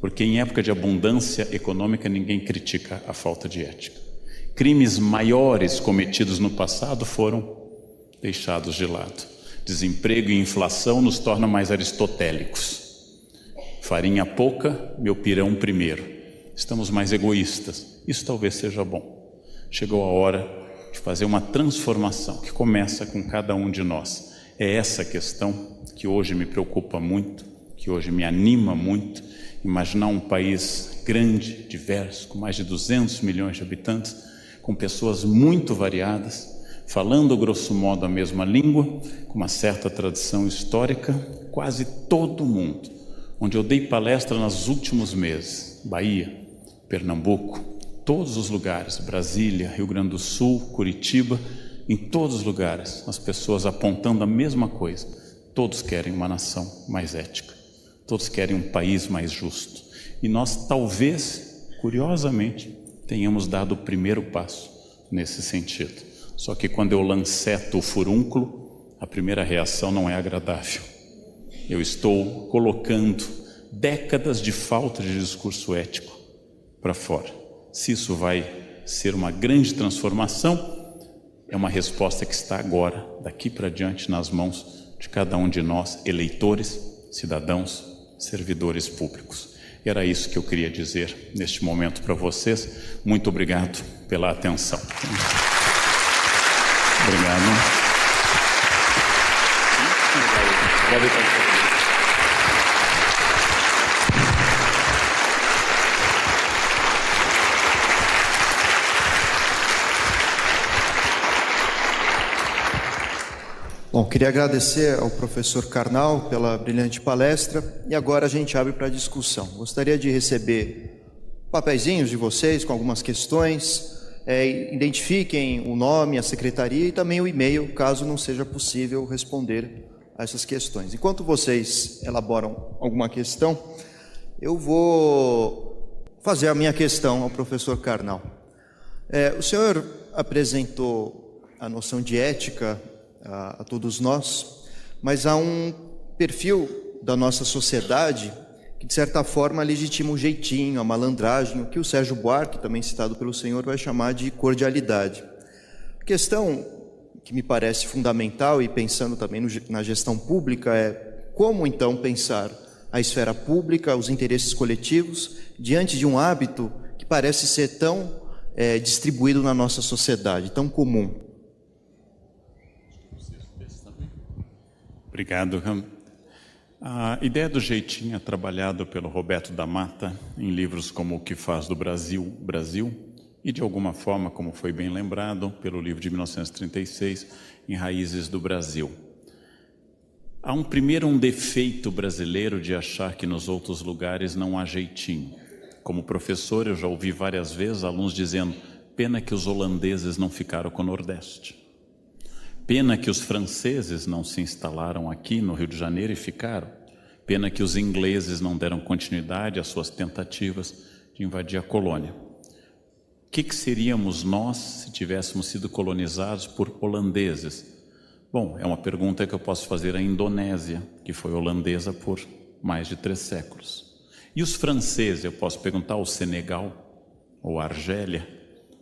porque em época de abundância econômica ninguém critica a falta de ética. Crimes maiores cometidos no passado foram deixados de lado. Desemprego e inflação nos tornam mais aristotélicos. Farinha pouca, meu pirão primeiro. Estamos mais egoístas. Isso talvez seja bom. Chegou a hora de fazer uma transformação que começa com cada um de nós. É essa questão que hoje me preocupa muito, que hoje me anima muito. Imaginar um país grande, diverso, com mais de 200 milhões de habitantes, com pessoas muito variadas, falando grosso modo a mesma língua, com uma certa tradição histórica, quase todo mundo. Onde eu dei palestra nos últimos meses, Bahia, Pernambuco, todos os lugares, Brasília, Rio Grande do Sul, Curitiba, em todos os lugares, as pessoas apontando a mesma coisa. Todos querem uma nação mais ética, todos querem um país mais justo. E nós talvez, curiosamente, tenhamos dado o primeiro passo nesse sentido. Só que quando eu lanceto o furúnculo, a primeira reação não é agradável. Eu estou colocando décadas de falta de discurso ético para fora. Se isso vai ser uma grande transformação, é uma resposta que está agora, daqui para diante, nas mãos de cada um de nós, eleitores, cidadãos, servidores públicos. E era isso que eu queria dizer neste momento para vocês. Muito obrigado pela atenção. Obrigado. Bom, queria agradecer ao professor Karnal pela brilhante palestra e agora a gente abre para discussão. Gostaria de receber papeizinhos de vocês com algumas questões, identifiquem o nome, a secretaria e também o e-mail, caso não seja possível responder a essas questões. Enquanto vocês elaboram alguma questão, eu vou fazer a minha questão ao professor Karnal. O senhor apresentou a noção de ética a todos nós, mas há um perfil da nossa sociedade que, de certa forma, legitima o jeitinho, a malandragem, o que o Sérgio Buarque, também citado pelo senhor, vai chamar de cordialidade. A questão que me parece fundamental, e pensando também na gestão pública, é como, então, pensar a esfera pública, os interesses coletivos, diante de um hábito que parece ser tão distribuído na nossa sociedade, tão comum. Obrigado, Ram. A ideia do jeitinho é trabalhada pelo Roberto da Mata em livros como O que faz do Brasil, Brasil, e de alguma forma, como foi bem lembrado, pelo livro de 1936, Em Raízes do Brasil. Há um defeito brasileiro de achar que nos outros lugares não há jeitinho. Como professor, eu já ouvi várias vezes alunos dizendo: pena que os holandeses não ficaram com o Nordeste. Pena que os franceses não se instalaram aqui no Rio de Janeiro e ficaram. Pena que os ingleses não deram continuidade às suas tentativas de invadir a colônia. O que seríamos nós se tivéssemos sido colonizados por holandeses? Bom, é uma pergunta que eu posso fazer à Indonésia, que foi holandesa por mais de 3 séculos. E os franceses, eu posso perguntar ao Senegal ou à Argélia,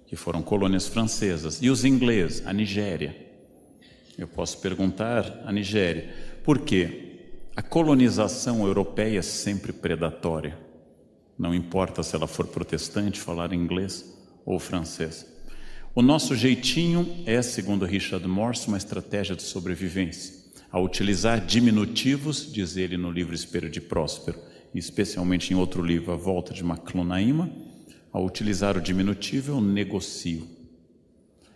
que foram colônias francesas. E os ingleses, a Nigéria. Eu posso perguntar à Nigéria, por quê? A colonização europeia é sempre predatória. Não importa se ela for protestante, falar inglês ou francês. O nosso jeitinho é, segundo Richard Morse, uma estratégia de sobrevivência. Ao utilizar diminutivos, diz ele no livro Espelho de Próspero, e especialmente em outro livro, A Volta de Maclunaíma, ao utilizar o diminutivo eu negocio.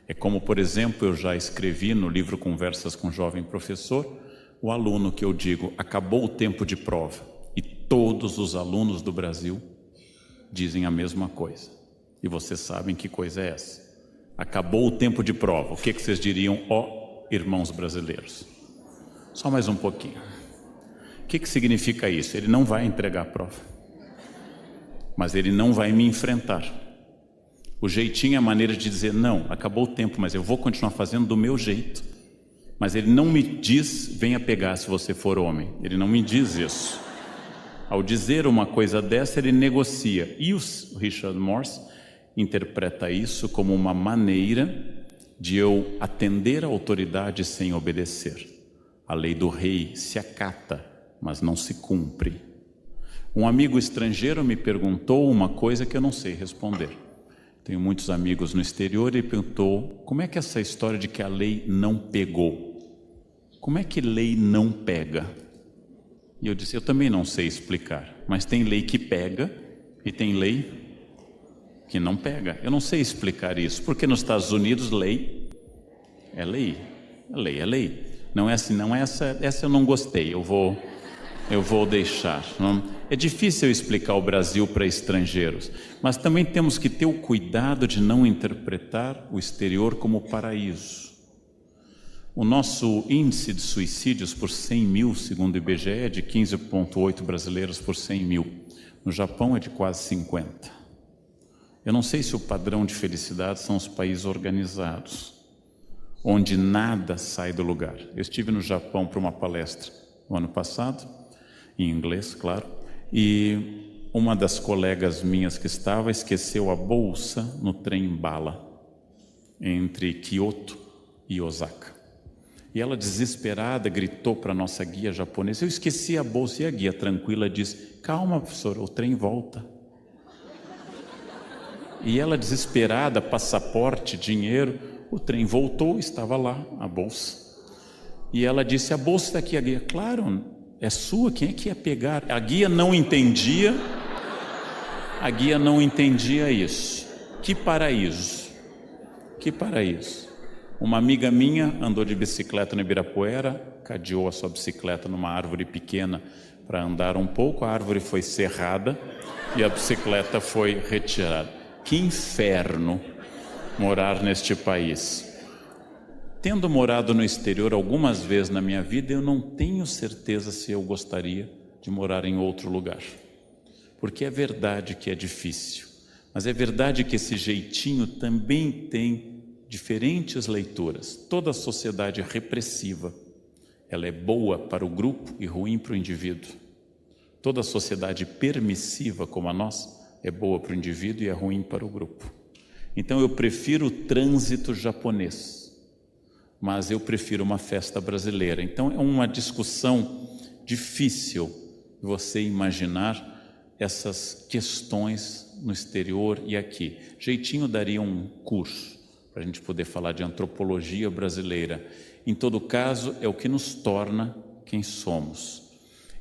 É como, por exemplo, eu já escrevi no livro Conversas com um Jovem Professor, o aluno que eu digo, acabou o tempo de prova, e todos os alunos do Brasil dizem a mesma coisa. E vocês sabem que coisa é essa. Acabou o tempo de prova. O que vocês diriam, irmãos brasileiros? Só mais um pouquinho. O que significa isso? Ele não vai entregar a prova, mas ele não vai me enfrentar. O jeitinho é a maneira de dizer, não, acabou o tempo, mas eu vou continuar fazendo do meu jeito. Mas ele não me diz, venha pegar se você for homem. Ele não me diz isso. Ao dizer uma coisa dessa, ele negocia. E o Richard Morse interpreta isso como uma maneira de eu atender a autoridade sem obedecer. A lei do rei se acata, mas não se cumpre. Um amigo estrangeiro me perguntou uma coisa que eu não sei responder. Tenho muitos amigos no exterior e perguntou: como é que é essa história de que a lei não pegou? Como é que lei não pega? E eu disse: eu também não sei explicar, mas tem lei que pega e tem lei que não pega. Eu não sei explicar isso, porque nos Estados Unidos lei é lei, lei é lei. Não é assim, não é essa eu não gostei, eu vou deixar. Não? É difícil explicar o Brasil para estrangeiros, mas também temos que ter o cuidado de não interpretar o exterior como paraíso. O nosso índice de suicídios por 100 mil, segundo o IBGE, é de 15,8 brasileiros por 100 mil. No Japão é de quase 50. Eu não sei se o padrão de felicidade são os países organizados, onde nada sai do lugar. Eu estive no Japão para uma palestra no ano passado, em inglês, claro, e uma das colegas minhas que estava esqueceu a bolsa no trem-bala entre Kyoto e Osaka. E ela, desesperada, gritou para a nossa guia japonesa: eu esqueci a bolsa. E a guia, tranquila, disse: calma, professora, o trem volta. E ela, desesperada, passaporte, dinheiro, o trem voltou, estava lá a bolsa. E ela disse: a bolsa está aqui. A guia: claro, é sua, quem é que ia pegar? A guia não entendia isso. Que paraíso, que paraíso. Uma amiga minha andou de bicicleta no Ibirapuera, cadeou a sua bicicleta numa árvore pequena para andar um pouco, a árvore foi serrada e a bicicleta foi retirada. Que inferno morar neste país. Tendo morado no exterior algumas vezes na minha vida, eu não tenho certeza se eu gostaria de morar em outro lugar. Porque é verdade que é difícil, mas é verdade que esse jeitinho também tem diferentes leituras. Toda a sociedade repressiva, ela é boa para o grupo e ruim para o indivíduo. Toda a sociedade permissiva como a nossa é boa para o indivíduo e é ruim para o grupo. Então eu prefiro o trânsito japonês, mas eu prefiro uma festa brasileira. Então é uma discussão difícil você imaginar essas questões no exterior e aqui. Jeitinho daria um curso para a gente poder falar de antropologia brasileira. Em todo caso, é o que nos torna quem somos.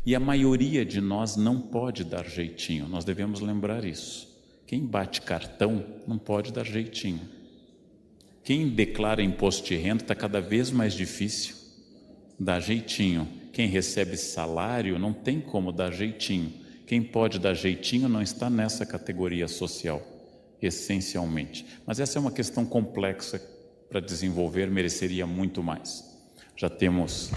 E a maioria de nós não pode dar jeitinho, nós devemos lembrar isso. Quem bate cartão não pode dar jeitinho. Quem declara imposto de renda está cada vez mais difícil dar jeitinho. Quem recebe salário não tem como dar jeitinho. Quem pode dar jeitinho não está nessa categoria social, essencialmente. Mas essa é uma questão complexa para desenvolver, mereceria muito mais. Já temos...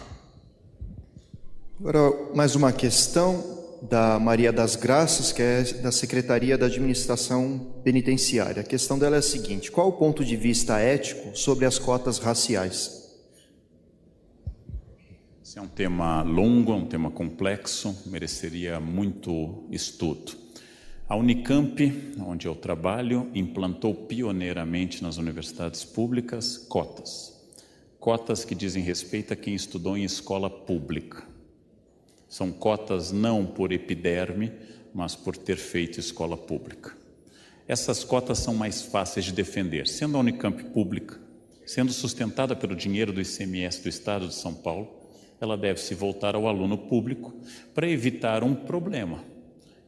Agora, mais uma questão da Maria das Graças, que é da Secretaria da Administração Penitenciária. A questão dela é a seguinte: qual o ponto de vista ético sobre as cotas raciais? Esse é um tema longo, é um tema complexo, mereceria muito estudo. A Unicamp, onde eu trabalho, implantou pioneiramente nas universidades públicas cotas. Cotas que dizem respeito a quem estudou em escola pública. São cotas não por epiderme, mas por ter feito escola pública. Essas cotas são mais fáceis de defender. Sendo a Unicamp pública, sendo sustentada pelo dinheiro do ICMS do Estado de São Paulo, ela deve se voltar ao aluno público para evitar um problema,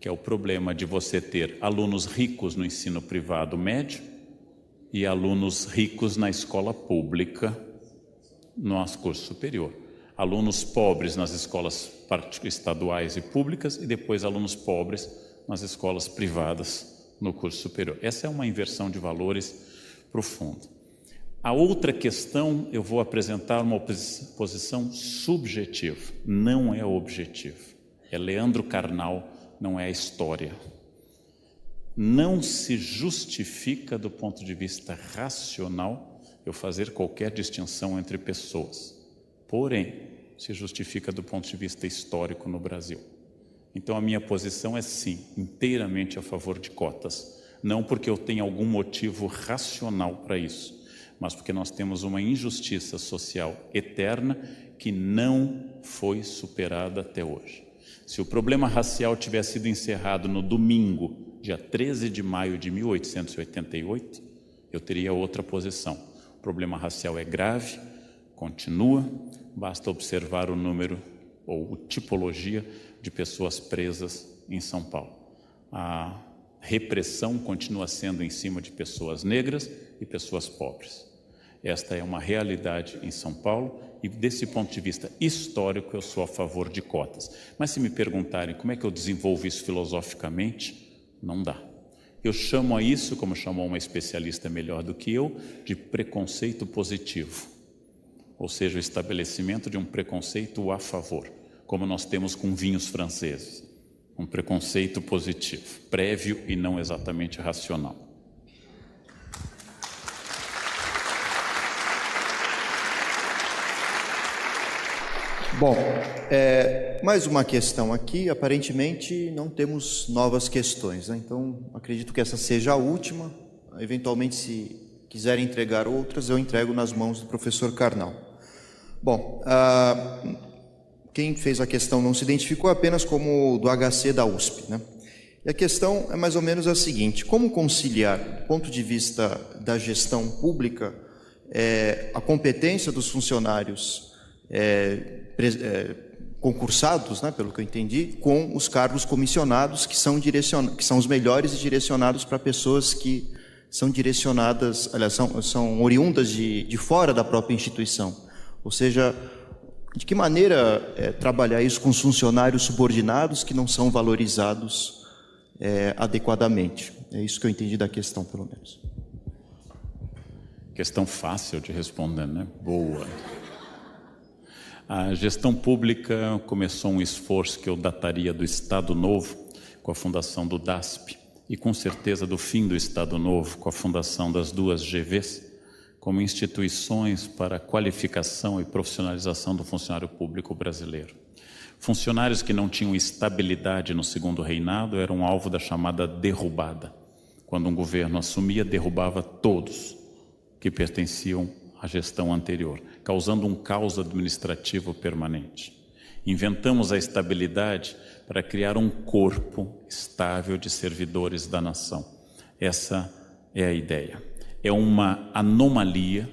que é o problema de você ter alunos ricos no ensino privado médio e alunos ricos na escola pública no curso superior. Alunos pobres nas escolas estaduais e públicas e depois alunos pobres nas escolas privadas no curso superior. Essa é uma inversão de valores profunda. A outra questão, eu vou apresentar uma posição subjetiva, não é objetiva. É Leandro Carnal, não é a história. Não se justifica do ponto de vista racional eu fazer qualquer distinção entre pessoas. Porém, se justifica do ponto de vista histórico no Brasil. Então a minha posição é sim, inteiramente a favor de cotas. Não porque eu tenha algum motivo racional para isso, mas porque nós temos uma injustiça social eterna que não foi superada até hoje. Se o problema racial tivesse sido encerrado no domingo, dia 13 de maio de 1888, eu teria outra posição. O problema racial é grave, continua, basta observar o número ou tipologia de pessoas presas em São Paulo. A repressão continua sendo em cima de pessoas negras e pessoas pobres. Esta é uma realidade em São Paulo e, desse ponto de vista histórico, eu sou a favor de cotas. Mas se me perguntarem como é que eu desenvolvo isso filosoficamente, não dá. Eu chamo a isso, como chamou uma especialista melhor do que eu, de preconceito positivo. Ou seja, o estabelecimento de um preconceito a favor, como nós temos com vinhos franceses. Um preconceito positivo, prévio e não exatamente racional. Bom, mais uma questão aqui. Aparentemente não temos novas questões, né? Então acredito que essa seja a última. Eventualmente, se quiserem entregar outras, eu entrego nas mãos do professor Karnal. Bom, quem fez a questão não se identificou, apenas como do HC da USP, né? E a questão é mais ou menos a seguinte: como conciliar, do ponto de vista da gestão pública, a competência dos funcionários concursados, né, pelo que eu entendi, com os cargos comissionados, que são os melhores e direcionados para pessoas que são direcionadas, aliás, são oriundas de fora da própria instituição. Ou seja, de que maneira trabalhar isso com os funcionários subordinados que não são valorizados adequadamente? É isso que eu entendi da questão, pelo menos. Questão fácil de responder, né? Boa. A gestão pública começou um esforço que eu dataria do Estado Novo, com a fundação do DASP, e com certeza do fim do Estado Novo, com a fundação das duas GVs, como instituições para a qualificação e profissionalização do funcionário público brasileiro. Funcionários que não tinham estabilidade no segundo reinado eram alvo da chamada derrubada. Quando um governo assumia, derrubava todos que pertenciam à gestão anterior, causando um caos administrativo permanente. Inventamos a estabilidade para criar um corpo estável de servidores da nação. Essa é a ideia. É uma anomalia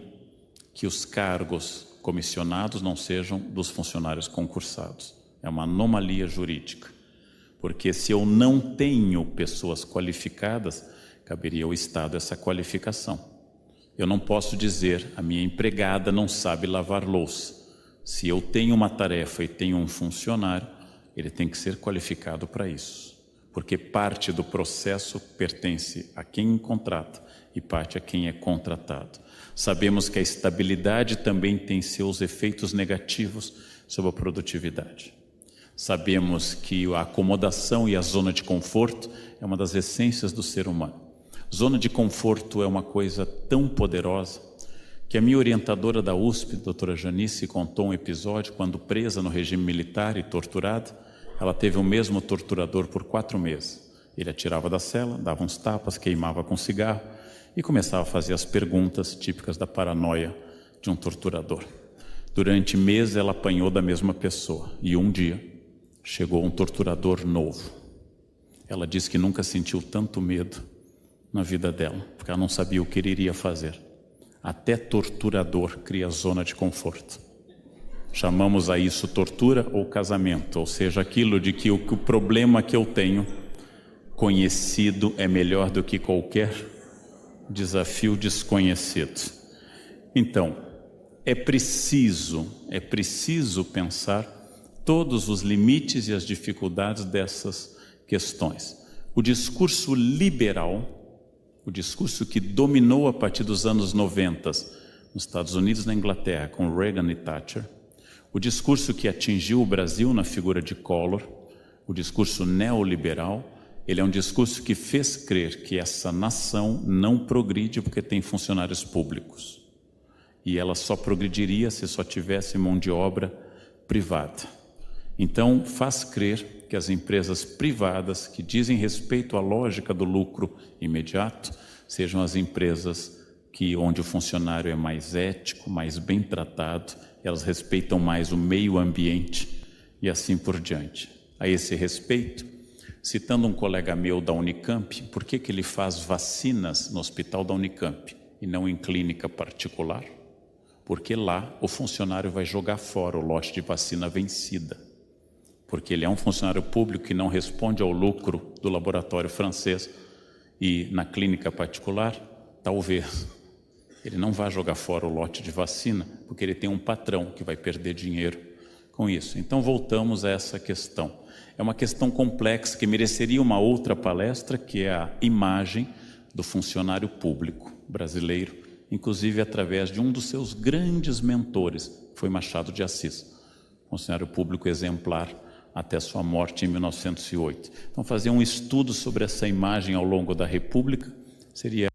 que os cargos comissionados não sejam dos funcionários concursados. É uma anomalia jurídica, porque se eu não tenho pessoas qualificadas, caberia ao Estado essa qualificação. Eu não posso dizer, a minha empregada não sabe lavar louça. Se eu tenho uma tarefa e tenho um funcionário, ele tem que ser qualificado para isso, porque parte do processo pertence a quem contrata e parte a quem é contratado. Sabemos que a estabilidade também tem seus efeitos negativos sobre a produtividade. Sabemos que a acomodação e a zona de conforto é uma das essências do ser humano. Zona de conforto é uma coisa tão poderosa que a minha orientadora da USP, doutora Janice, contou um episódio quando presa no regime militar e torturada, ela teve o mesmo torturador por 4 meses. Ele a tirava da cela, dava uns tapas, queimava com cigarro e começava a fazer as perguntas típicas da paranoia de um torturador. Durante meses ela apanhou da mesma pessoa e um dia chegou um torturador novo. Ela disse que nunca sentiu tanto medo na vida dela, porque ela não sabia o que ele iria fazer. Até torturador cria zona de conforto. Chamamos a isso tortura ou casamento, ou seja, aquilo de que o problema que eu tenho conhecido é melhor do que qualquer desafio desconhecido. Então, é preciso pensar todos os limites e as dificuldades dessas questões. O discurso liberal, o discurso que dominou a partir dos anos 90 nos Estados Unidos e na Inglaterra, com Reagan e Thatcher, o discurso que atingiu o Brasil na figura de Collor, o discurso neoliberal, ele é um discurso que fez crer que essa nação não progride porque tem funcionários públicos. E ela só progrediria se só tivesse mão de obra privada. Então, faz crer que as empresas privadas que dizem respeito à lógica do lucro imediato sejam as empresas onde o funcionário é mais ético, mais bem tratado, elas respeitam mais o meio ambiente e assim por diante. A esse respeito, citando um colega meu da Unicamp, por que ele faz vacinas no hospital da Unicamp e não em clínica particular? Porque lá o funcionário vai jogar fora o lote de vacina vencida. Porque ele é um funcionário público que não responde ao lucro do laboratório francês, e na clínica particular, talvez ele não vai jogar fora o lote de vacina, porque ele tem um patrão que vai perder dinheiro com isso. Então voltamos a essa questão. É uma questão complexa que mereceria uma outra palestra, que é a imagem do funcionário público brasileiro, inclusive através de um dos seus grandes mentores, que foi Machado de Assis, funcionário público exemplar até sua morte em 1908. Então fazer um estudo sobre essa imagem ao longo da República seria